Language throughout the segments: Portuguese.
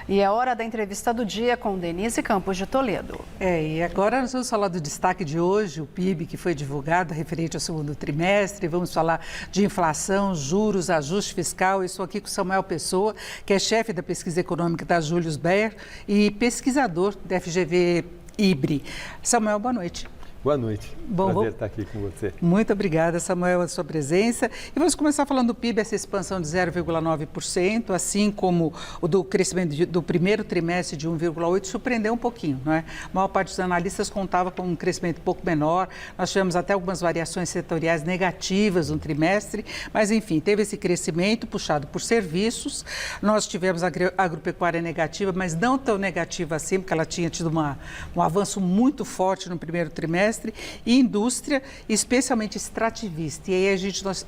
E é hora da entrevista do dia com Denise Campos de Toledo. E agora nós vamos falar do destaque de hoje, o PIB que foi divulgado referente ao segundo trimestre. Vamos falar de inflação, juros, ajuste fiscal. Eu estou aqui com Samuel Pessoa, que é chefe da pesquisa econômica da Julius Baer e pesquisador da FGV IBRE. Samuel, boa noite. Boa noite. Prazer estar aqui com você. Muito obrigada, Samuel, a sua presença. E vamos começar falando do PIB, essa expansão de 0,9%, assim como o do crescimento do primeiro trimestre de 1,8%, surpreendeu um pouquinho, não é? A maior parte dos analistas contava com um crescimento um pouco menor. Nós tivemos até algumas variações setoriais negativas no trimestre, mas enfim, teve esse crescimento puxado por serviços. Nós tivemos a agropecuária negativa, mas não tão negativa assim, porque ela tinha tido um avanço muito forte no primeiro trimestre. E indústria, especialmente extrativista. E aí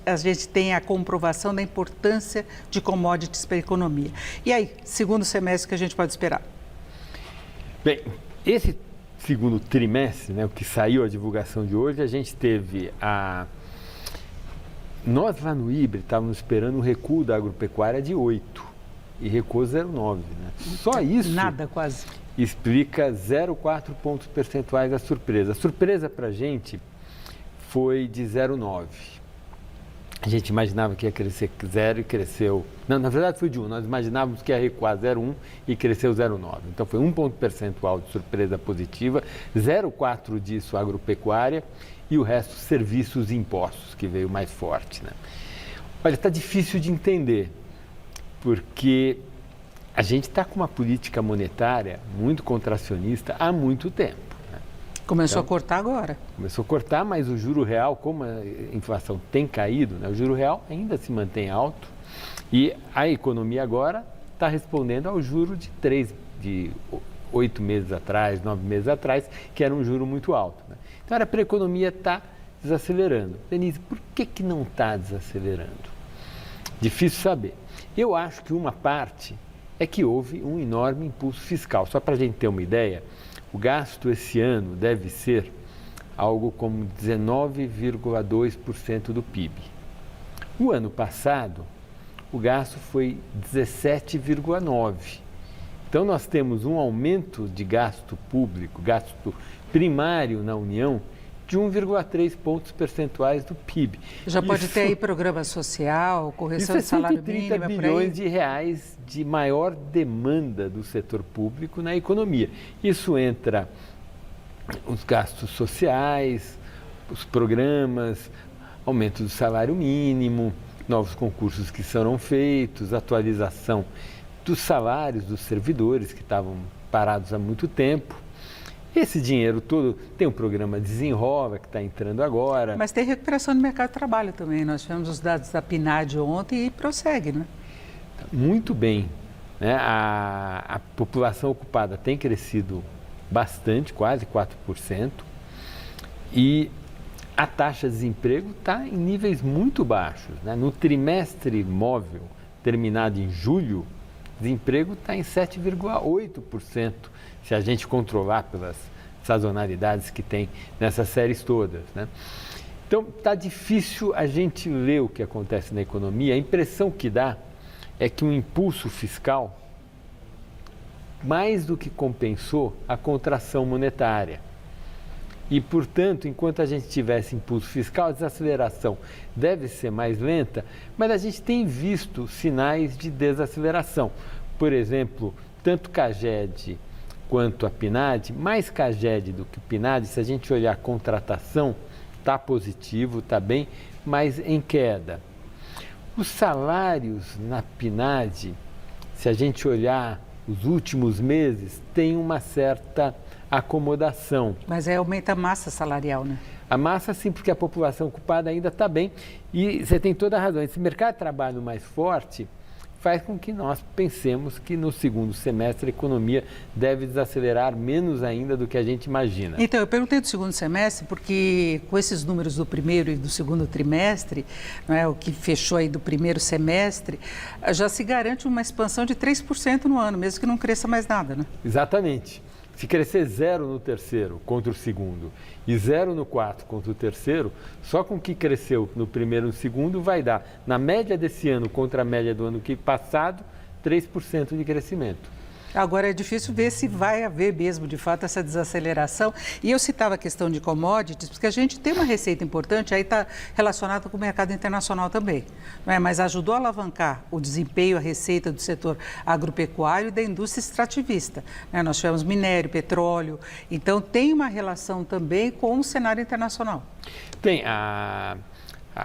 a gente tem a comprovação da importância de commodities para a economia. E aí, segundo semestre, que a gente pode esperar? Bem, esse segundo trimestre, né, o que saiu a divulgação de hoje, a gente teve Nós lá no IBRE estávamos esperando um recuo da agropecuária de 8 e recuou 0,9. Né? Só isso... Nada, quase. Explica 0,4 pontos percentuais da surpresa. A surpresa para a gente foi de 0,9. A gente imaginava que ia crescer 0 e cresceu... Não, na verdade foi de 1. Nós imaginávamos que ia recuar 0,1 e cresceu 0,9. Então foi 1 ponto percentual de surpresa positiva, 0,4 disso agropecuária e o resto serviços e impostos, que veio mais forte. Né? Olha, está difícil de entender, porque... A gente está com uma política monetária muito contracionista há muito tempo. Né? Começou a cortar agora. Começou a cortar, mas o juro real, como a inflação tem caído, né? O juro real ainda se mantém alto e a economia agora está respondendo ao juro de 8 meses atrás, 9 meses atrás, que era um juro muito alto. Né? Então era para a economia estar desacelerando. Denise, por que não está desacelerando? Difícil saber. Eu acho que uma parte é que houve um enorme impulso fiscal. Só para a gente ter uma ideia, o gasto esse ano deve ser algo como 19,2% do PIB. O ano passado, o gasto foi 17,9%. Então, nós temos um aumento de gasto público, gasto primário na União, de 1,3 pontos percentuais do PIB. Já pode ter aí programa social, correção de salário mínimo. 130 bilhões de reais de maior demanda do setor público na economia. Isso entra os gastos sociais, os programas, aumento do salário mínimo, novos concursos que serão feitos, atualização dos salários dos servidores que estavam parados há muito tempo. Esse dinheiro todo, tem um programa Desenrola que está entrando agora. Mas tem recuperação no mercado de trabalho também. Nós tivemos os dados da PNAD ontem e prossegue, né? Muito bem. Né? A população ocupada tem crescido bastante, quase 4%. E a taxa de desemprego está em níveis muito baixos. Né? No trimestre móvel, terminado em julho, o desemprego está em 7,8%. Se a gente controlar pelas sazonalidades que tem nessas séries todas. Né? Então, está difícil a gente ler o que acontece na economia. A impressão que dá é que um impulso fiscal mais do que compensou a contração monetária. E, portanto, enquanto a gente tivesse impulso fiscal, a desaceleração deve ser mais lenta, mas a gente tem visto sinais de desaceleração. Por exemplo, tanto CAGED quanto a PNAD, mais CAGED do que o PNAD, se a gente olhar a contratação, está positivo, está bem, mas em queda. Os salários na PNAD, se a gente olhar os últimos meses, tem uma certa acomodação. Mas aí aumenta a massa salarial, né? A massa sim, porque a população ocupada ainda está bem. E você tem toda a razão, esse mercado de trabalho mais forte faz com que nós pensemos que no segundo semestre a economia deve desacelerar menos ainda do que a gente imagina. Então, eu perguntei do segundo semestre porque com esses números do primeiro e do segundo trimestre, não é, o que fechou aí do primeiro semestre, já se garante uma expansão de 3% no ano, mesmo que não cresça mais nada, né? Exatamente. Se crescer 0 no terceiro contra o segundo e 0 no quarto contra o terceiro, só com o que cresceu no primeiro e no segundo vai dar, na média desse ano contra a média do ano passado, 3% de crescimento. Agora é difícil ver se vai haver mesmo, de fato, essa desaceleração. E eu citava a questão de commodities, porque a gente tem uma receita importante, aí está relacionada com o mercado internacional também, não é? Mas ajudou a alavancar o desempenho, a receita do setor agropecuário e da indústria extrativista, né? Nós tivemos minério, petróleo, então tem uma relação também com o cenário internacional. Tem.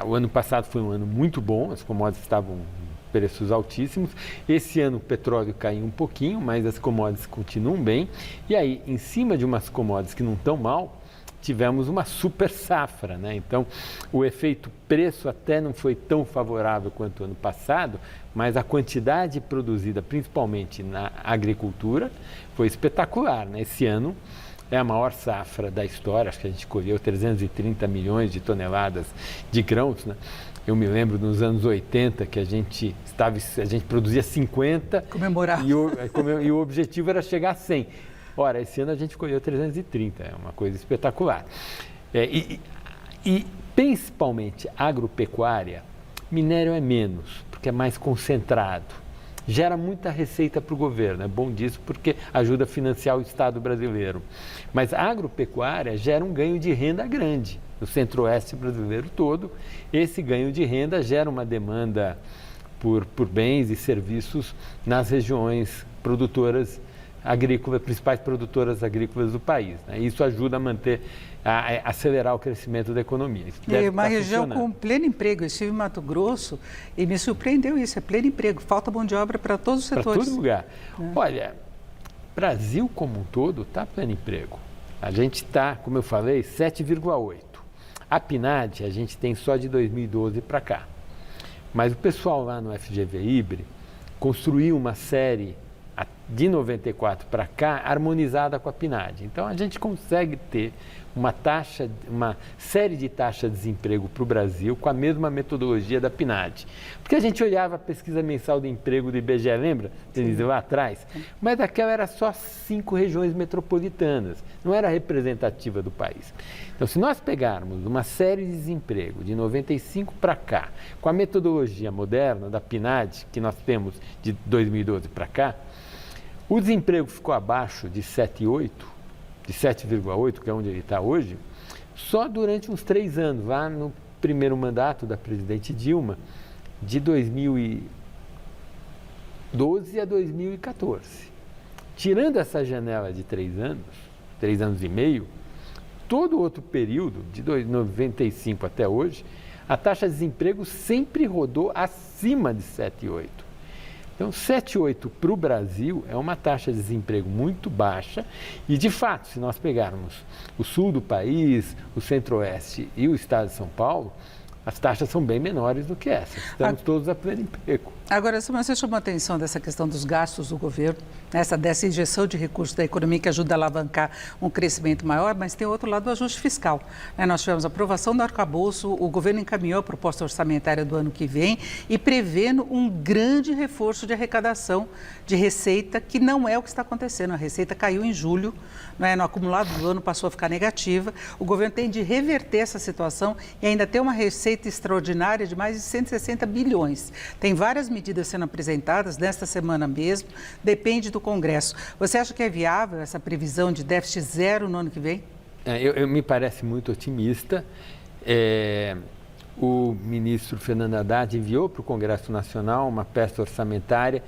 O ano passado foi um ano muito bom, as commodities estavam preços altíssimos. Esse ano o petróleo caiu um pouquinho, mas as commodities continuam bem. E aí, em cima de umas commodities que não estão mal, tivemos uma super safra, né? Então, o efeito preço até não foi tão favorável quanto o ano passado, mas a quantidade produzida, principalmente na agricultura, foi espetacular, né? Esse ano é a maior safra da história, acho que a gente colheu 330 milhões de toneladas de grãos, né? Eu me lembro nos anos 80 que a gente produzia 50 Comemorar. E o objetivo era chegar a 100. Ora, esse ano a gente colheu 330, é uma coisa espetacular. E principalmente agropecuária, minério é menos, porque é mais concentrado. Gera muita receita para o governo, é bom disso porque ajuda a financiar o Estado brasileiro. Mas a agropecuária gera um ganho de renda grande no centro-oeste brasileiro todo. Esse ganho de renda gera uma demanda por bens e serviços nas regiões produtoras agrícolas, principais produtoras agrícolas do país, né? Isso ajuda a manter, a acelerar o crescimento da economia. É uma região com pleno emprego. Eu estive em Mato Grosso e me surpreendeu isso, é pleno emprego, falta mão de obra para todos os setores. Para todo lugar. Olha, Brasil como um todo está pleno emprego. A gente está, como eu falei, 7,8. A PNAD a gente tem só de 2012 para cá. Mas o pessoal lá no FGV Ibre construiu uma série de 94 para cá harmonizada com a PNAD. Então a gente consegue ter uma série de taxas de desemprego para o Brasil com a mesma metodologia da PNAD. Porque a gente olhava a pesquisa mensal de emprego do IBGE, lembra, Denise, lá atrás? Mas aquela era só 5 regiões metropolitanas, não era representativa do país. Então, se nós pegarmos uma série de desemprego de 95 para cá, com a metodologia moderna da PNAD, que nós temos de 2012 para cá, o desemprego ficou abaixo de 7,8, de 7,8, que é onde ele está hoje, só durante uns 3 anos, lá no primeiro mandato da presidente Dilma, de 2012 a 2014. Tirando essa janela de 3 anos e meio, todo outro período, de 95 até hoje, a taxa de desemprego sempre rodou acima de 7,8. Então, 7,8 para o Brasil é uma taxa de desemprego muito baixa e, de fato, se nós pegarmos o sul do país, o centro-oeste e o estado de São Paulo, as taxas são bem menores do que essas. Estamos todos a pleno emprego. Agora, você chamou a atenção dessa questão dos gastos do governo, dessa injeção de recursos da economia que ajuda a alavancar um crescimento maior, mas tem outro lado do ajuste fiscal. Nós tivemos a aprovação do arcabouço, o governo encaminhou a proposta orçamentária do ano que vem e prevendo um grande reforço de arrecadação de receita, que não é o que está acontecendo. A receita caiu em julho, no acumulado do ano passou a ficar negativa. O governo tem de reverter essa situação e ainda ter uma receita extraordinária de mais de 160 bilhões. Tem várias medidas sendo apresentadas nesta semana mesmo, depende do Congresso. Você acha que é viável essa previsão de déficit zero no ano que vem? Me parece muito otimista. O ministro Fernando Haddad enviou para o Congresso Nacional uma peça orçamentária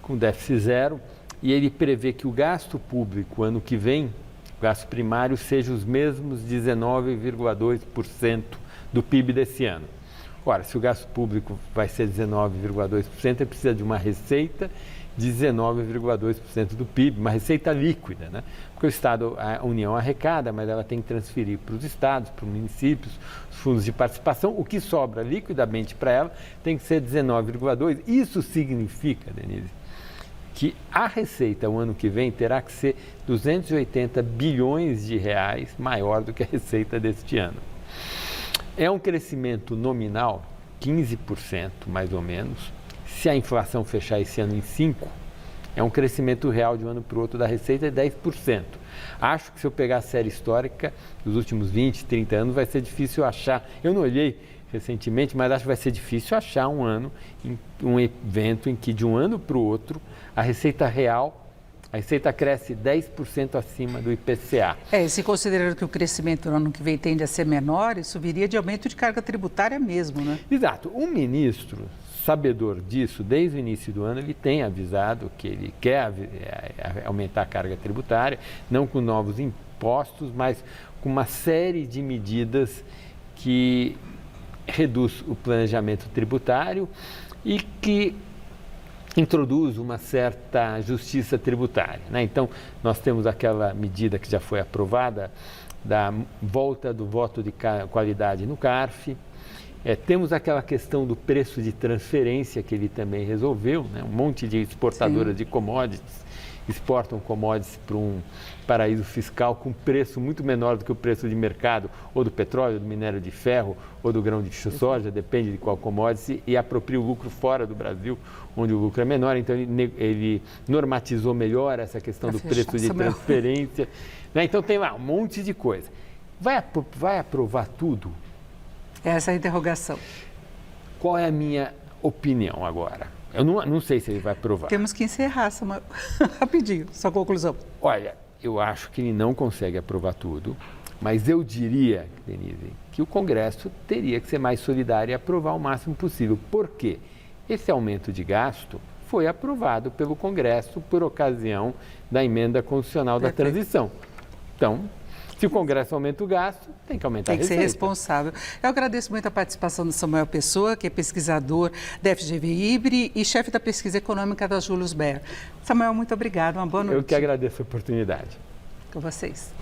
com déficit zero e ele prevê que o gasto público ano que vem, o gasto primário, seja os mesmos 19,2% do PIB desse ano. Ora, se o gasto público vai ser 19,2%, ele precisa de uma receita de 19,2% do PIB, uma receita líquida, né? Porque o Estado, a União arrecada, mas ela tem que transferir para os estados, para os municípios, os fundos de participação, o que sobra liquidamente para ela tem que ser 19,2%. Isso significa, Denise, que a receita o ano que vem terá que ser 280 bilhões de reais maior do que a receita deste ano. É um crescimento nominal, 15% mais ou menos. Se a inflação fechar esse ano em 5%, é um crescimento real de um ano para o outro da receita de 10%. Acho que se eu pegar a série histórica dos últimos 20, 30 anos, vai ser difícil achar. Eu não olhei recentemente, mas acho que vai ser difícil achar um evento em que de um ano para o outro a receita real A receita cresce 10% acima do IPCA. Se considerando que o crescimento no ano que vem tende a ser menor, isso viria de aumento de carga tributária mesmo, né? Exato. O ministro, sabedor disso, desde o início do ano, ele tem avisado que ele quer aumentar a carga tributária, não com novos impostos, mas com uma série de medidas que reduz o planejamento tributário e que introduz uma certa justiça tributária, né? Então, nós temos aquela medida que já foi aprovada da volta do voto de qualidade no CARF. Temos aquela questão do preço de transferência que ele também resolveu, né? Um monte de exportadoras de commodities exportam commodities para um paraíso fiscal com preço muito menor do que o preço de mercado, ou do petróleo, do minério de ferro, ou do grão de soja, depende de qual commodity, e apropria o lucro fora do Brasil, onde o lucro é menor. Então, ele normatizou melhor essa questão do preço de transferência. Né? Então, tem lá um monte de coisa. Vai aprovar tudo? Essa é a interrogação. Qual é a minha opinião agora? Eu não sei se ele vai aprovar. Temos que encerrar, Samuel. Rapidinho, sua conclusão. Olha, eu acho que ele não consegue aprovar tudo, mas eu diria, Denise, que o Congresso teria que ser mais solidário e aprovar o máximo possível. Por quê? Esse aumento de gasto foi aprovado pelo Congresso por ocasião da emenda constitucional da transição. Então, se o Congresso aumenta o gasto, tem que aumentar a receita. Tem que ser responsável. Eu agradeço muito a participação do Samuel Pessoa, que é pesquisador da FGV-IBRE e chefe da pesquisa econômica da Julius Baer. Samuel, muito obrigado. Uma boa noite. Eu que agradeço a oportunidade. Com vocês.